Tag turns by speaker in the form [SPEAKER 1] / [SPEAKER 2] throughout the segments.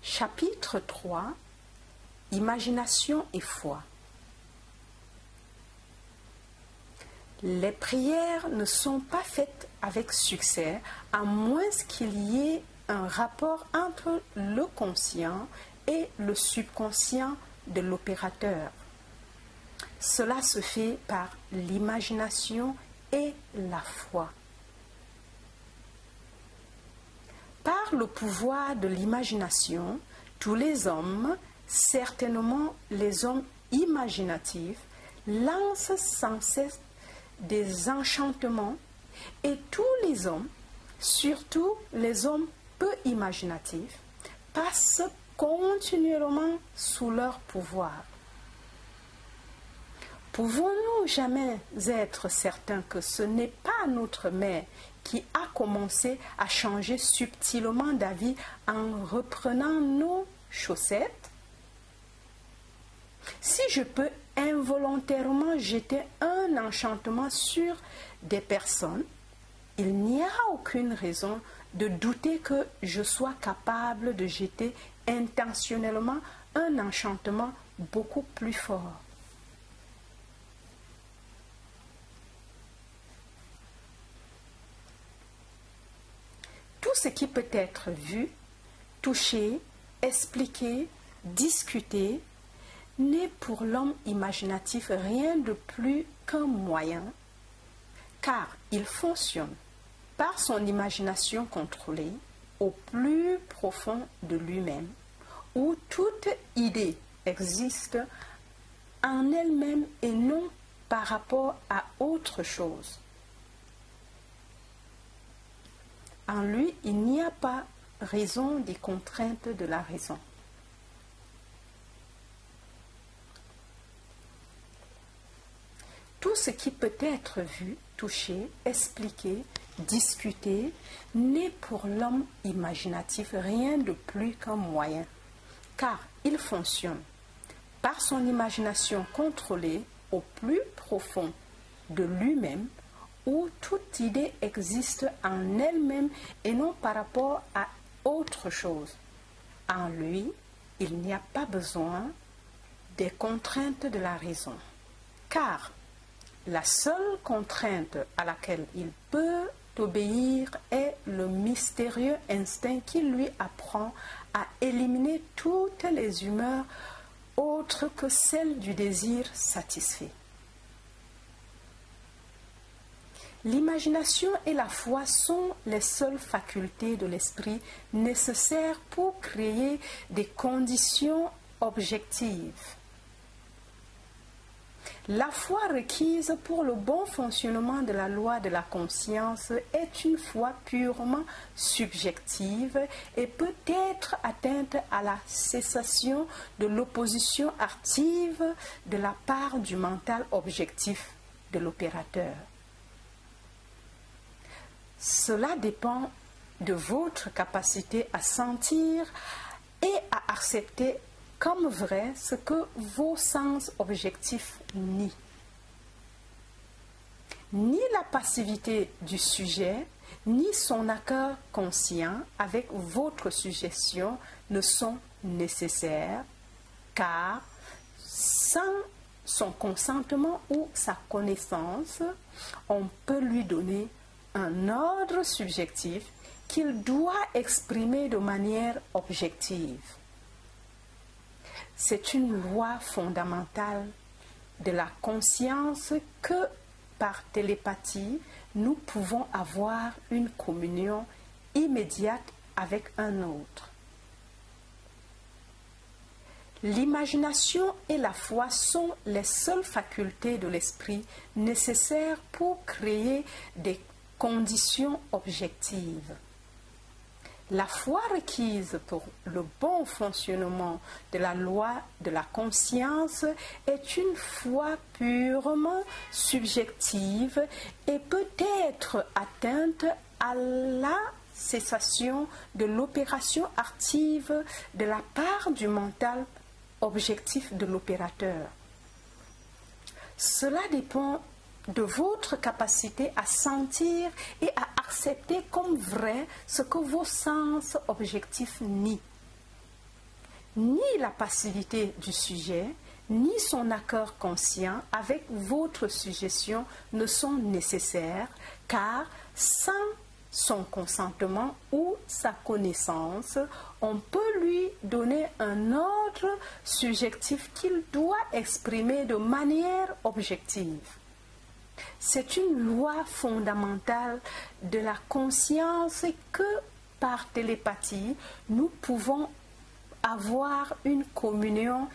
[SPEAKER 1] Chapitre 3. Imagination et foi. Les prières ne sont pas faites avec succès à moins qu'il y ait un rapport entre le conscient et le subconscient de l'opérateur. Cela se fait par l'imagination et la foi. Par le pouvoir de l'imagination, tous les hommes, certainement les hommes imaginatifs, lancent sans cesse des enchantements et tous les hommes, surtout les hommes peu imaginatifs, passent continuellement sous leur pouvoir. Pouvons-nous jamais être certains que ce n'est pas notre mère qui a commencé à changer subtilement d'avis en reprenant nos chaussettes? Si je peux involontairement jeter un enchantement sur des personnes, il n'y a aucune raison de douter que je sois capable de jeter intentionnellement un enchantement beaucoup plus fort. Tout ce qui peut être vu, touché, expliqué, discuté, n'est pour l'homme imaginatif rien de plus qu'un moyen, car il fonctionne par son imagination contrôlée au plus profond de lui-même, où toute idée existe en elle-même et non par rapport à autre chose. En lui, il n'y a pas raison des contraintes de la raison. Tout ce qui peut être vu, touché, expliqué, discuté, n'est pour l'homme imaginatif rien de plus qu'un moyen, car il fonctionne par son imagination contrôlée au plus profond de lui-même, où toute idée existe en elle-même et non par rapport à autre chose. En lui, il n'y a pas besoin des contraintes de la raison, car la seule contrainte à laquelle il peut obéir est le mystérieux instinct qui lui apprend à éliminer toutes les humeurs autres que celles du désir satisfait. L'imagination et la foi sont les seules facultés de l'esprit nécessaires pour créer des conditions objectives. La foi requise pour le bon fonctionnement de la loi de la conscience est une foi purement subjective et peut être atteinte à la cessation de l'opposition active de la part du mental objectif de l'opérateur. Cela dépend de votre capacité à sentir et à accepter comme vrai ce que vos sens objectifs nient. Ni la passivité du sujet, ni son accord conscient avec votre suggestion ne sont nécessaires, car sans son consentement ou sa connaissance, on peut lui donner un ordre subjectif qu'il doit exprimer de manière objective. C'est une loi fondamentale de la conscience que, par télépathie, nous pouvons avoir une communion immédiate avec un autre. L'imagination et la foi sont les seules facultés de l'esprit nécessaires pour créer des conditions objectives. La foi requise pour le bon fonctionnement de la loi de la conscience est une foi purement subjective et peut être atteinte à la cessation de l'opération active de la part du mental objectif de l'opérateur. Cela dépend de votre capacité à sentir et à accepter comme vrai ce que vos sens objectifs nient. ni la passivité du sujet, ni son accord conscient avec votre suggestion ne sont nécessaires, car sans son consentement ou sa connaissance, on peut lui donner un ordre subjectif qu'il doit exprimer de manière objective. C'est une loi fondamentale de la conscience que, par télépathie, nous pouvons avoir une communion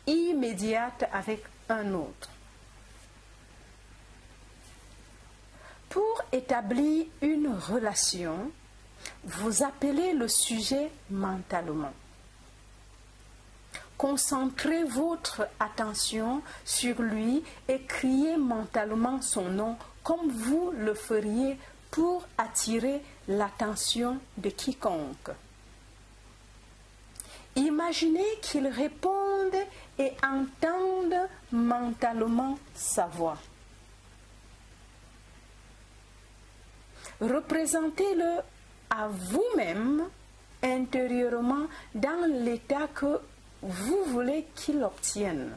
[SPEAKER 1] immédiate avec un autre. Pour établir une relation, vous appelez le sujet mentalement. Concentrez votre attention sur lui et criez mentalement son nom comme vous le feriez pour attirer l'attention de quiconque. Imaginez qu'il réponde et entende mentalement sa voix. Représentez-le à vous-même intérieurement dans l'état que vous voulez qu'il obtienne.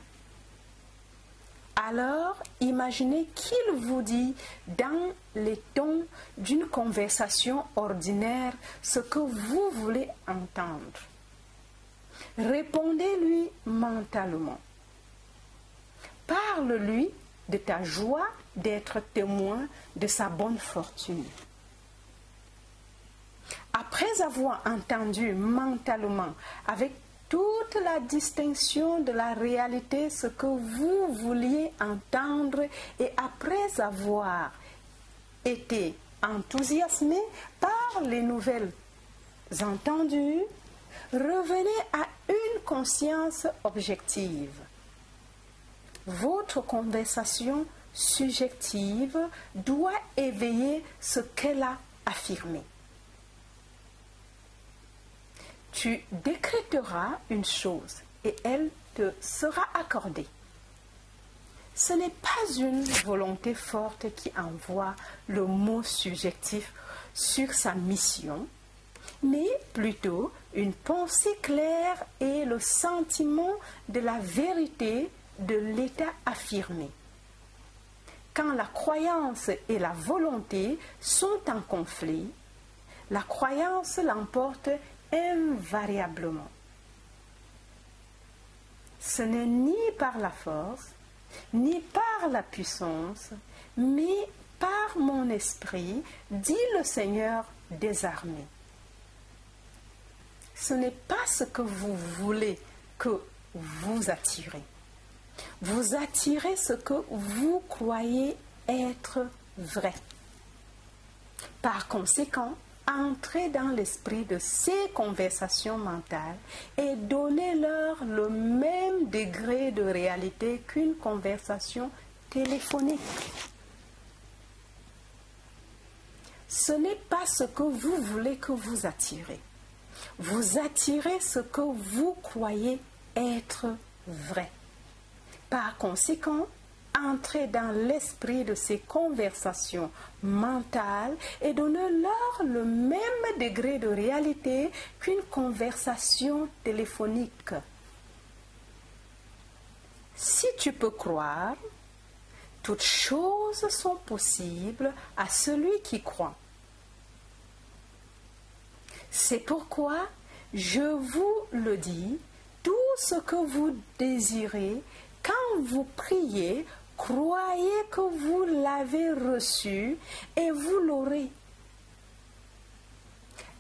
[SPEAKER 1] Alors, imaginez qu'il vous dit dans les tons d'une conversation ordinaire ce que vous voulez entendre. Répondez-lui mentalement. Parle-lui de ta joie d'être témoin de sa bonne fortune. Après avoir entendu mentalement, avec toute la distinction de la réalité, ce que vous vouliez entendre, et après avoir été enthousiasmé par les nouvelles entendues, revenez à une conscience objective. Votre conversation subjective doit éveiller ce qu'elle a affirmé. Tu décréteras une chose et elle te sera accordée. Ce n'est pas une volonté forte qui envoie le mot subjectif sur sa mission, mais plutôt une pensée claire et le sentiment de la vérité de l'état affirmé. Quand la croyance et la volonté sont en conflit, la croyance l'emporte invariablement. Ce n'est ni par la force, ni par la puissance, mais par mon esprit, dit le Seigneur des armées. Ce n'est pas ce que vous voulez que vous attirez. Vous attirez ce que vous croyez être vrai. Par conséquent, entrez dans l'esprit de ces conversations mentales et donnez-leur le même degré de réalité qu'une conversation téléphonique. Ce n'est pas ce que vous voulez que vous attirez. Vous attirez ce que vous croyez être vrai. Par conséquent, entrez dans l'esprit de ces conversations mentales et donnez-leur le même degré de réalité qu'une conversation téléphonique. Si tu peux croire, toutes choses sont possibles à celui qui croit. C'est pourquoi je vous le dis, tout ce que vous désirez, quand vous priez, croyez que vous l'avez reçu et vous l'aurez.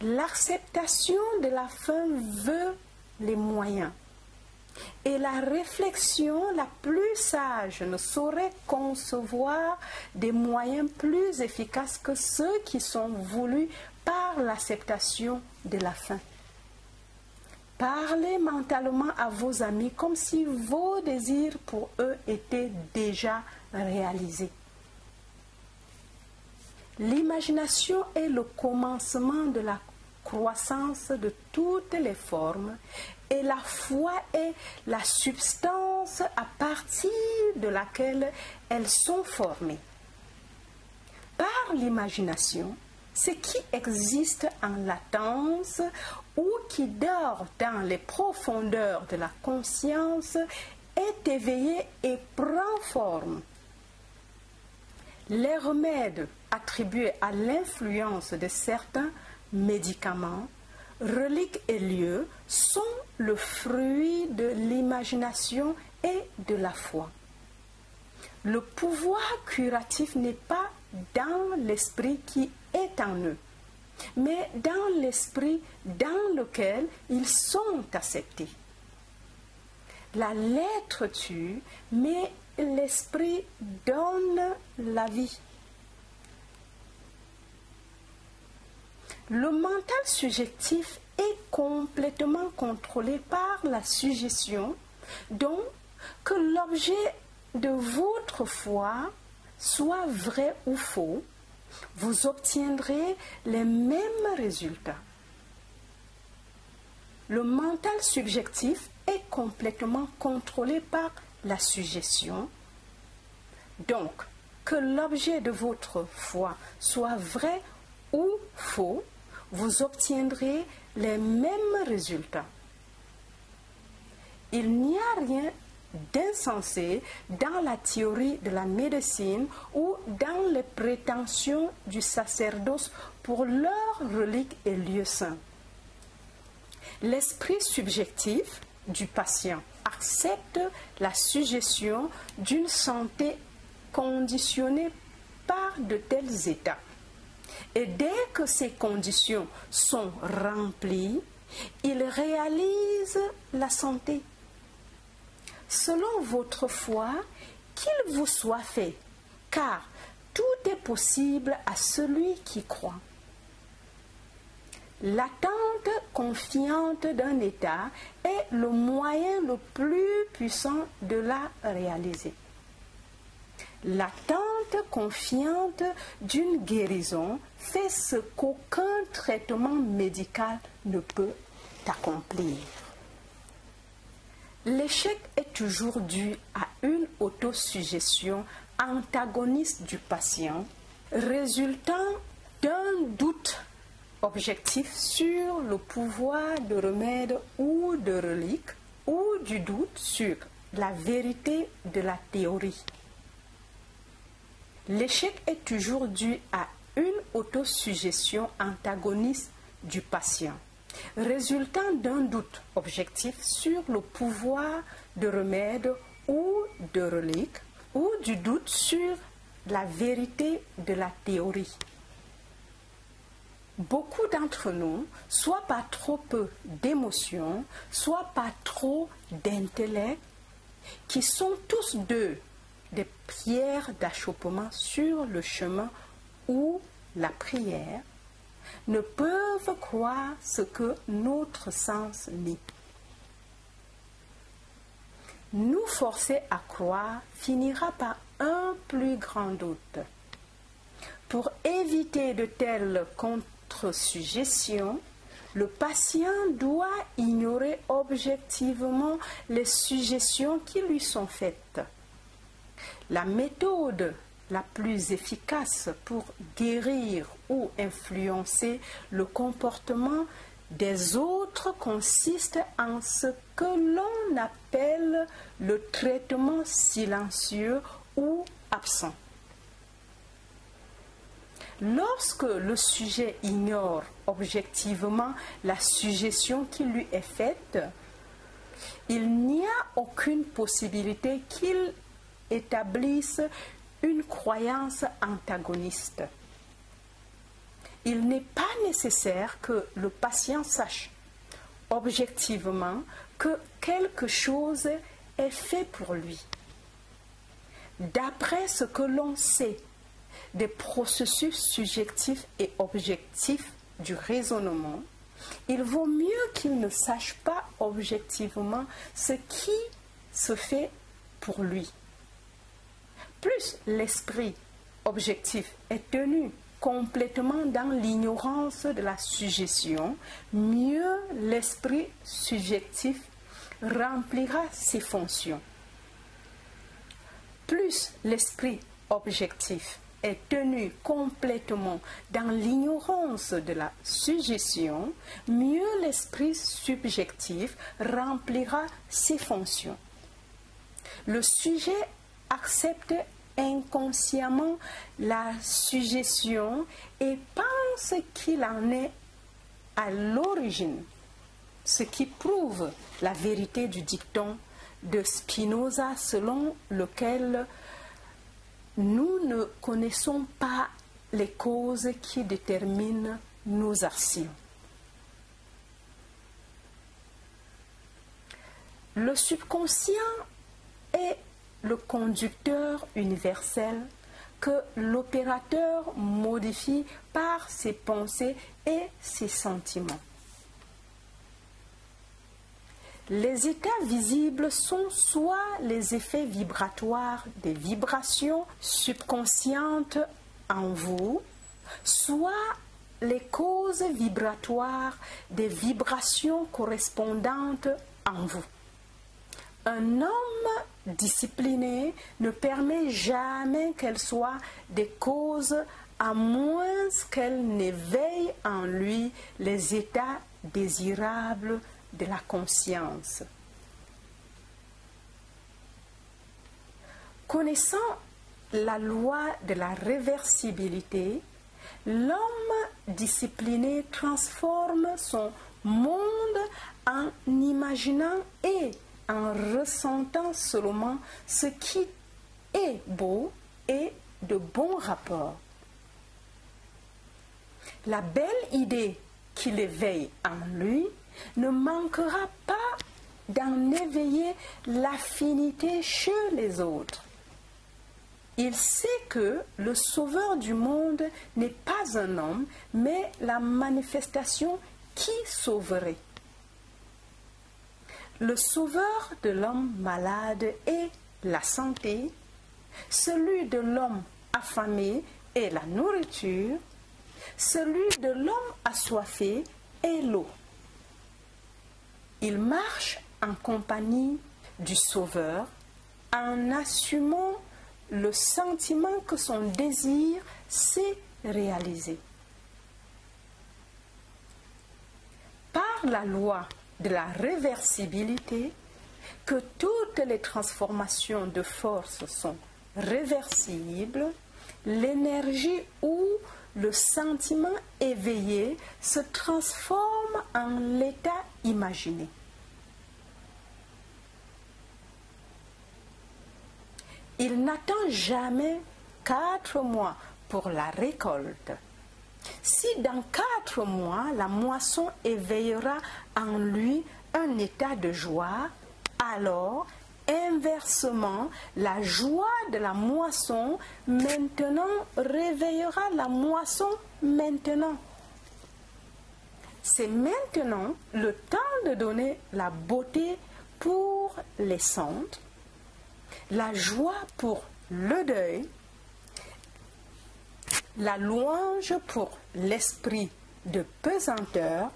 [SPEAKER 1] L'acceptation de la fin veut les moyens. Et la réflexion la plus sage ne saurait concevoir des moyens plus efficaces que ceux qui sont voulus par l'acceptation de la fin. Parlez mentalement à vos amis comme si vos désirs pour eux étaient déjà réalisés. L'imagination est le commencement de la croissance de toutes les formes et la foi est la substance à partir de laquelle elles sont formées. Par l'imagination, ce qui existe en latence ou qui dort dans les profondeurs de la conscience est éveillé et prend forme. Les remèdes attribués à l'influence de certains médicaments, reliques et lieux sont le fruit de l'imagination et de la foi. Le pouvoir curatif n'est pas dans l'esprit qui est en eux, mais dans l'esprit dans lequel ils sont acceptés. La lettre tue, mais l'esprit donne la vie. Le mental subjectif est complètement contrôlé par la suggestion, donc que l'objet de votre foi soit vrai ou faux, vous obtiendrez les mêmes résultats. Le mental subjectif est complètement contrôlé par la suggestion, donc que l'objet de votre foi soit vrai ou faux, vous obtiendrez les mêmes résultats. Il n'y a rien d'insensé dans la théorie de la médecine ou dans les prétentions du sacerdoce pour leurs reliques et lieux saints. L'esprit subjectif du patient accepte la suggestion d'une santé conditionnée par de tels états. Et dès que ces conditions sont remplies, il réalise la santé. Selon votre foi, qu'il vous soit fait, car tout est possible à celui qui croit. L'attente confiante d'un état est le moyen le plus puissant de la réaliser. L'attente confiante d'une guérison fait ce qu'aucun traitement médical ne peut accomplir. L'échec est toujours dû à une autosuggestion antagoniste du patient, résultant d'un doute objectif sur le pouvoir de remède ou de relique, ou du doute sur la vérité de la théorie. L'échec est toujours dû à une autosuggestion antagoniste du patient, résultant d'un doute objectif sur le pouvoir de remède ou de relique, ou du doute sur la vérité de la théorie. Beaucoup d'entre nous, soit par trop peu d'émotions, soit par trop d'intellect, qui sont tous deux des pierres d'achoppement sur le chemin ou la prière, ne peuvent croire ce que notre sens nie. Nous forcer à croire finira par un plus grand doute. Pour éviter de telles contre-suggestions, le patient doit ignorer objectivement les suggestions qui lui sont faites. La méthode la plus efficace pour guérir ou influencer le comportement des autres consiste en ce que l'on appelle le traitement silencieux ou absent. Lorsque le sujet ignore objectivement la suggestion qui lui est faite, il n'y a aucune possibilité qu'il établisse une croyance antagoniste. Il n'est pas nécessaire que le patient sache objectivement que quelque chose est fait pour lui. D'après ce que l'on sait des processus subjectifs et objectifs du raisonnement, il vaut mieux qu'il ne sache pas objectivement ce qui se fait pour lui. Plus l'esprit objectif est tenu complètement dans l'ignorance de la suggestion, mieux l'esprit subjectif remplira ses fonctions. Plus l'esprit objectif est tenu complètement dans l'ignorance de la suggestion, mieux l'esprit subjectif remplira ses fonctions. Le sujet accepte inconsciemment la suggestion et pense qu'il en est à l'origine, ce qui prouve la vérité du dicton de Spinoza selon lequel nous ne connaissons pas les causes qui déterminent nos actions. Le subconscient est le conducteur universel que l'opérateur modifie par ses pensées et ses sentiments. Les états visibles sont soit les effets vibratoires des vibrations subconscientes en vous, soit les causes vibratoires des vibrations correspondantes en vous. Un homme discipliné ne permet jamais qu'elles soient des causes à moins qu'elles n'éveillent en lui les états désirables de la conscience. Connaissant la loi de la réversibilité, l'homme discipliné transforme son monde en imaginant et en ressentant seulement ce qui est beau et de bon rapport. La belle idée qu'il éveille en lui ne manquera pas d'en éveiller l'affinité chez les autres. Il sait que le sauveur du monde n'est pas un homme, mais la manifestation qui sauverait. Le sauveur de l'homme malade est la santé, celui de l'homme affamé est la nourriture, celui de l'homme assoiffé est l'eau. Il marche en compagnie du Sauveur en assumant le sentiment que son désir s'est réalisé. Par la loi de la réversibilité, que toutes les transformations de force sont réversibles, l'énergie ou le sentiment éveillé se transforme en l'état imaginé. Il n'attend jamais 4 mois pour la récolte. Si dans 4 mois, la moisson éveillera en lui un état de joie, alors, inversement, la joie de la moisson maintenant réveillera la moisson maintenant. C'est maintenant le temps de donner la beauté pour les cendres, la joie pour le deuil, la louange pour l'esprit de pesanteur,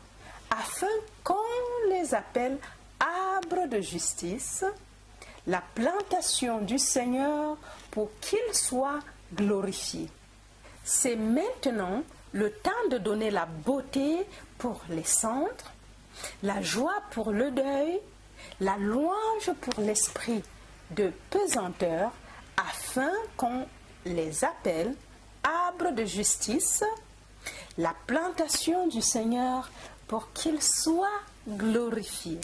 [SPEAKER 1] afin qu'on les appelle arbres de justice, la plantation du Seigneur pour qu'il soit glorifié. C'est maintenant le temps de donner la beauté pour les cendres, la joie pour le deuil, la louange pour l'esprit de pesanteur, afin qu'on les appelle arbres de justice, la plantation du Seigneur pour qu'il soit glorifié.